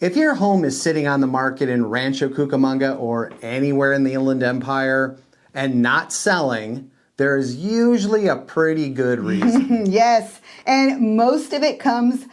If your home is sitting on the market in Rancho Cucamonga or anywhere in the Inland Empire and not selling, there's usually a pretty good reason. Yes, and most of it comes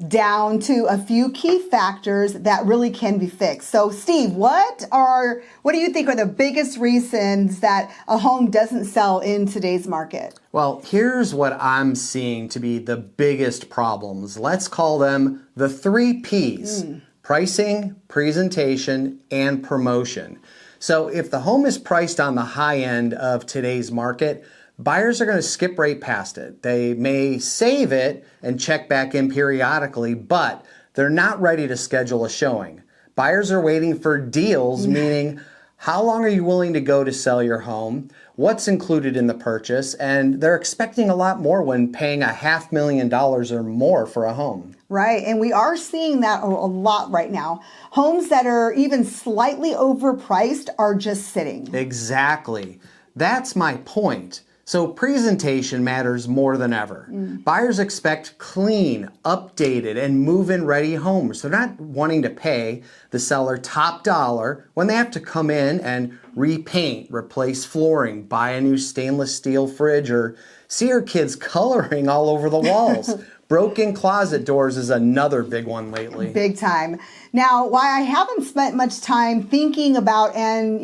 down to a few key factors that really can be fixed. So Steve, what do you think are the biggest reasons that a home doesn't sell in today's market? Well, here's what I'm seeing to be the biggest problems. Let's call them the 3 Ps. Pricing, presentation, and promotion. So if the home is priced on the high end of today's market, buyers are going to skip right past it. They may save it and check back in periodically, but they're not ready to schedule a showing. Buyers are waiting for deals, meaning how long are you willing to go to sell your home? What's included in the purchase? And they're expecting a lot more when paying $500,000 or more for a home. Right, and we are seeing that a lot right now. Homes that are even slightly overpriced are just sitting. Exactly. That's my point. So presentation matters more than ever. Buyers expect clean, updated, and move-in ready homes. They're not wanting to pay the seller top dollar when they have to come in and repaint, replace flooring, buy a new stainless steel fridge, or see your kids coloring all over the walls. Broken closet doors is another big one lately. Big time. Now, why I haven't spent much time thinking about it, and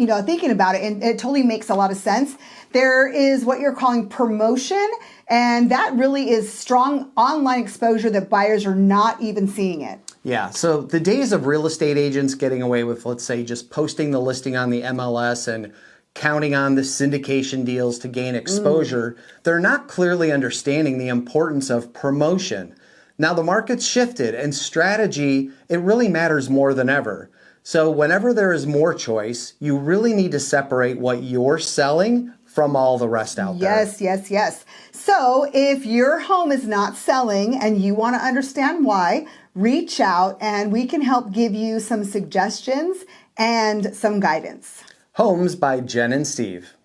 it totally makes a lot of sense. There is what you're calling promotion, and that really is strong online exposure that buyers are not even seeing it. Yeah, so the days of real estate agents getting away with, let's say, just posting the listing on the MLS and counting on the syndication deals to gain exposure, they're not clearly understanding the importance of promotion. Now the market's shifted and strategy, it really matters more than ever. So whenever there is more choice, you really need to separate what you're selling from all the rest out there. Yes. So if your home is not selling and you want to understand why, reach out and we can help give you some suggestions and some guidance. Homes by Jen and Steve.